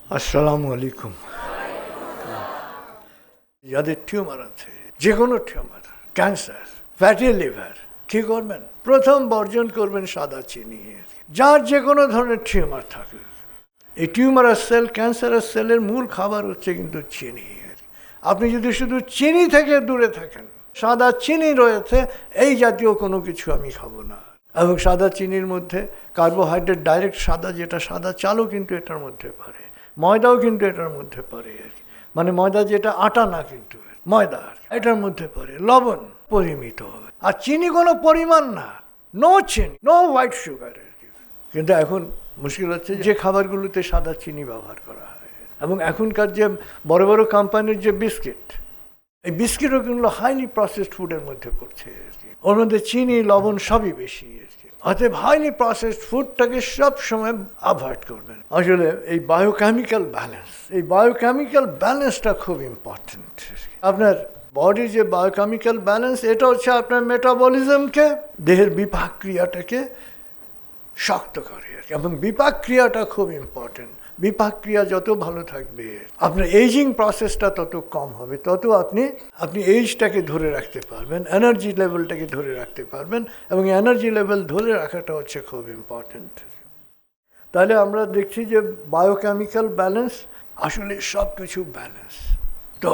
আসসালামু আলাইকুম। যাদের টিউমার আছে, যে কোনো টিউমার, ক্যান্সার, ফ্যাটি লিভার, কি করবেন? প্রথম বর্জন করবেন সাদা চিনি। যার যে কোনো ধরনের টিউমার থাকে, এই টিউমারাস সেল, ক্যান্সারাস সেলের মূল খাবার হচ্ছে কিন্তু চিনি। আপনি যদি শুধু চিনি থেকে দূরে থাকেন, সাদা চিনি রয়েছে, এই জাতীয় কোনো কিছু আমি খাবো না। এবং সাদা চিনির মধ্যে কার্বোহাইড্রেট, ডাইরেক্ট সাদা, যেটা সাদা চালও কিন্তু এটার মধ্যে পড়ে, ময়দাও কিন্তু এটার মধ্যে পড়ে। মানে ময়দা যেটা আটা না, কিন্তু ময়দা এটার মধ্যে পড়ে। লবণ পরিমিত হবে, আর চিনি কোনো পরিমাণ না, নো চিনি, নো হোয়াইট সুগার। কিন্তু এখন মুশকিল হচ্ছে যে খাবারগুলোতে সাদা চিনি ব্যবহার করা হয়। এবং এখনকার যে বড় বড় কোম্পানির যে বিস্কিট, এই বিস্কিটও কিন্তু হাইলি প্রসেসড ফুডের মধ্যে পড়ছে। ওর মধ্যে চিনি, লবণ সবই বেশি। অতএব হাইলি প্রসেসড ফুডটাকে সবসময় অ্যাভয়েড করবেন। আসলে এই বায়োকেমিক্যাল ব্যালেন্স, এই বায়োকেমিক্যাল ব্যালেন্সটা খুব ইম্পর্টেন্ট। আপনার বডির যে বায়োকেমিক্যাল ব্যালেন্স, এটা হচ্ছে আপনার মেটাবলিজমকে, দেহের বিপাক ক্রিয়াটাকে শক্ত করে। এবং বিপাক ক্রিয়াটা খুব ইম্পর্টেন্ট। বিপাক ক্রিয়া যত ভালো থাকবে, আপনার এইজিং প্রসেসটা তত কম হবে, তত আপনি এইজটাকে ধরে রাখতে পারবেন, এনার্জি লেভেলটাকে ধরে রাখতে পারবেন। এবং এনার্জি লেভেল ধরে রাখাটা হচ্ছে খুব ইম্পর্টেন্ট। তাহলে আমরা দেখছি যে বায়োকেমিক্যাল ব্যালেন্স, আসলে সব কিছু ব্যালেন্স। তো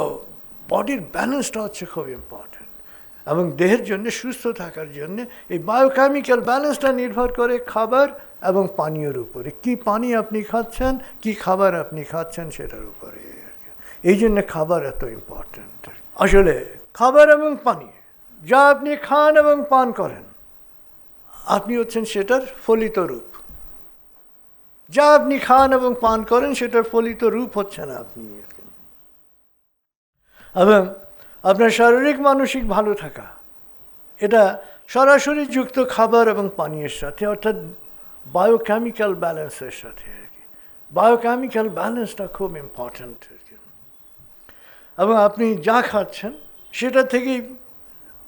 বডির ব্যালেন্সটা হচ্ছে খুব ইম্পর্টেন্ট। এবং দেহের জন্য, সুস্থ থাকার জন্য এই বায়োকেমিক্যাল ব্যালেন্সটা নির্ভর করে খাবার এবং পানীয়র উপরে। কি পানি আপনি খাচ্ছেন, কি খাবার আপনি খাচ্ছেন, সেটার উপরে। এই জন্য খাবার এত ইম্পর্টেন্ট। আসলে খাবার এবং পানি, যা আপনি খান এবং পান করেন, আপনি হচ্ছেন সেটার ফলিত রূপ। যা আপনি খান এবং পান করেন, সেটার ফলিত রূপ হচ্ছেন আপনি। এবং আপনার শারীরিক মানসিক ভালো থাকা, এটা সরাসরি যুক্ত খাবার এবং পানীয়ের সাথে, অর্থাৎ বায়োকেমিক্যাল ব্যালেন্সের সাথে। বায়োকেমিক্যাল ব্যালেন্সটা খুব ইম্পর্ট্যান্ট। এবং আপনি যা খাচ্ছেন, সেটা থেকেই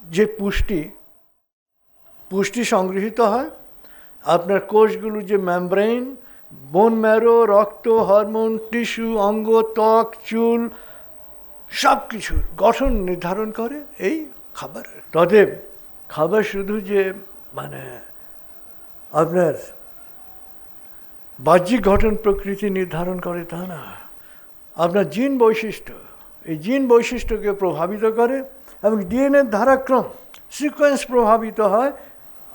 যে পুষ্টি সংগৃহীত হয়। আপনার কোষগুলো যে মেমব্রেন, বোন ম্যারো, রক্ত, হরমোন, টিস্যু, অঙ্গ, ত্বক, চুল, সব কিছুর গঠন নির্ধারণ করে এই খাবার। তবে খাবার শুধু যে আপনার বাহ্যিক গঠন প্রকৃতি নির্ধারণ করে তা না, আপনার জিন বৈশিষ্ট্য, এই জিন বৈশিষ্ট্যকে প্রভাবিত করে। এবং ডিএনএর ধারাক্রম, সিকোয়েন্স প্রভাবিত হয়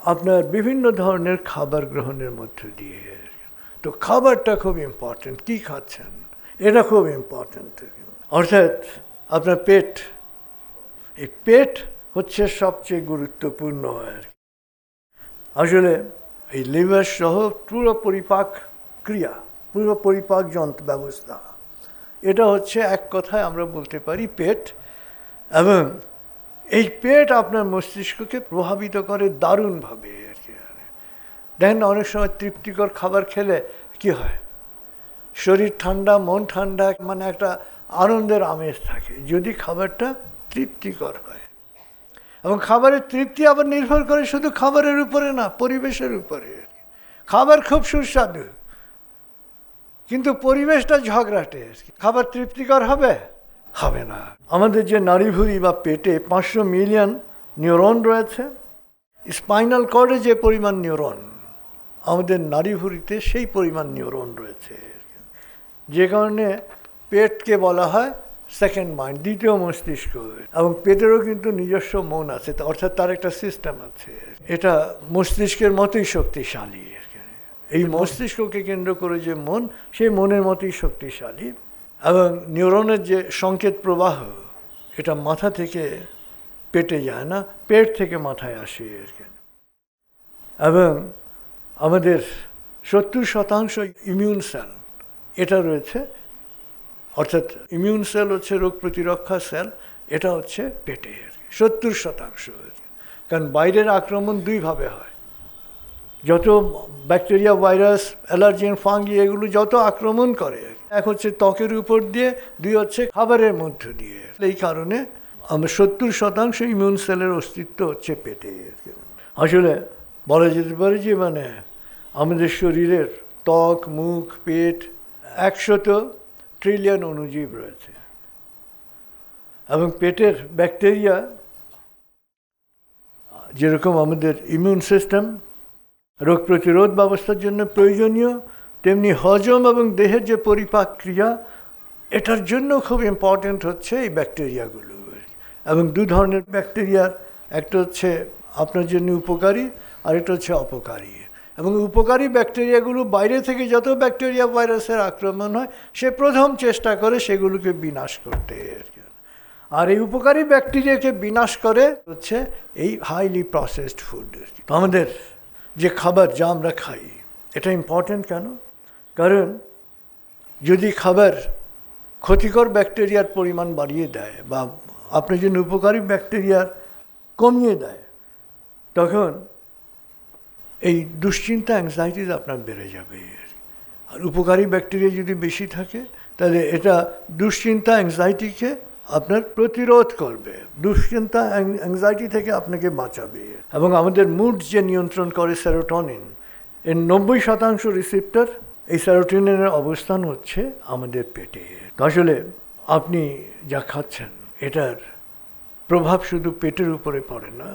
আপনার বিভিন্ন ধরনের খাবার গ্রহণের মধ্য দিয়ে। তো খাবারটা খুব ইম্পর্টেন্ট। কি খাচ্ছেন, এটা খুব ইম্পর্টেন্ট। অর্থাৎ আপনার পেট, এই পেট হচ্ছে সবচেয়ে গুরুত্বপূর্ণ। আসলে এই লিভার সহ পুরো পরিপাক ক্রিয়া, পুরো পরিপাক যন্ত্র ব্যবস্থা, এটা হচ্ছে এক কথায় আমরা বলতে পারি পেট। এবং এই পেট আপনার মস্তিষ্ককে প্রভাবিত করে দারুণভাবে। দেখেন, অনেক সময় তৃপ্তিকর খাবার খেলে কি হয়, শরীর ঠান্ডা, মন ঠান্ডা, মানে একটা আনন্দের আমেজ থাকে, যদি খাবারটা তৃপ্তিকর হয়। এবং খাবারের তৃপ্তি আবার নির্ভর করে শুধু খাবারের উপরে না, পরিবেশের উপরে। খাবার খুব সুস্বাদু, কিন্তু পরিবেশটা ঝগড়াটে, খাবার তৃপ্তিকর হবে না। আমাদের যে নাড়িভুঁড়ি বা পেটে 500 মিলিয়ন নিউরন রয়েছে। স্পাইনাল কর্ডে যে পরিমাণ নিউরন, আমাদের নাড়িভুঁড়িতে সেই পরিমাণ নিউরন রয়েছে। যে কারণে পেটকে বলা হয় সেকেন্ড মাইন্ড, দ্বিতীয় মস্তিষ্ক। এবং পেটেরও কিন্তু নিজস্ব মন আছে, অর্থাৎ তার একটা সিস্টেম আছে। এটা মস্তিষ্কের মতোই শক্তিশালী। এই মস্তিষ্ককে কেন্দ্র করে যে মন, সেই মনের মতোই শক্তিশালী। এবং নিউরনের যে সংকেত প্রবাহ, এটা মাথা থেকে পেটে যায় না, পেট থেকে মাথায় আসে। এবং আমাদের 70% ইমিউন সেল এটা রয়েছে, অর্থাৎ ইমিউন সেল হচ্ছে রোগ প্রতিরক্ষা সেল, এটা হচ্ছে পেটে 70%। কারণ বাইরের আক্রমণ দুইভাবে হয়। যত ব্যাকটেরিয়া, ভাইরাস, অ্যালার্জেন, ফাঙ্গি, এগুলো যত আক্রমণ করে, এক হচ্ছে ত্বকের উপর দিয়ে, দুই হচ্ছে খাবারের মধ্য দিয়ে। এই কারণে আমরা 70% ইমিউন সেলের অস্তিত্ব হচ্ছে পেটে। আসলে বলা যেতে পারে যে আমাদের শরীরের ত্বক, মুখ, পেট 100 ট্রিলিয়ন অণুজীব রয়েছে, এবং পেটের ব্যাকটেরিয়া যেরকম আমাদের ইমিউন সিস্টেম রোগ প্রতিরোধ ব্যবস্থার জন্য প্রয়োজনীয়, তেমনি হজম এবং দেহের যে পরিপাক ক্রিয়া, এটার জন্য খুব ইম্পর্ট্যান্ট হচ্ছে এই ব্যাকটেরিয়াগুলো। এবং দু ধরনের ব্যাকটেরিয়ার, একটা হচ্ছে আপনার জন্য উপকারী, আর একটা হচ্ছে অপকারী। এবং উপকারী ব্যাকটেরিয়াগুলো বাইরে থেকে যত ব্যাকটেরিয়া ভাইরাসের আক্রমণ হয়, সে প্রথম চেষ্টা করে সেগুলোকে বিনাশ করতে। আর এই উপকারী ব্যাকটেরিয়াকে বিনাশ করে হচ্ছে এই হাইলি প্রসেসড ফুড। আমাদের যে খাবার যা আমরা খাই, এটা ইম্পর্ট্যান্ট কেন? কারণ যদি খাবার ক্ষতিকর ব্যাকটেরিয়ার পরিমাণ বাড়িয়ে দেয় বা আপনার জন্য উপকারী ব্যাকটেরিয়ার কমিয়ে দেয়, তখন এই দুশ্চিন্তা, অ্যাংজাইটিস আপনার বেড়ে যাবে। আর উপকারী ব্যাকটেরিয়া যদি বেশি থাকে, তাহলে এটা দুশ্চিন্তা, অ্যাংজাইটিকে আপনার প্রতিরোধ করবে, দুশ্চিন্তা অ্যাংজাইটি থেকে আপনাকে বাঁচাবে। এবং আমাদের মুড যে নিয়ন্ত্রণ করে সেরোটোনিন, এর 90% রিসেপ্টর এই সেরোটোনিনের অবস্থান হচ্ছে আমাদের পেটে। আসলে আপনি যা খাচ্ছেন, এটার প্রভাব শুধু পেটের উপরে পড়ে না,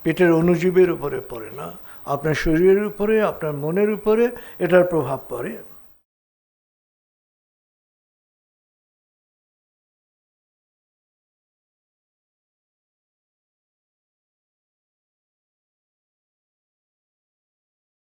পেটের অণুজীবের উপরে পড়ে না, আপনার শরীরের উপরে, আপনার মনের উপরে এটার প্রভাব পড়ে।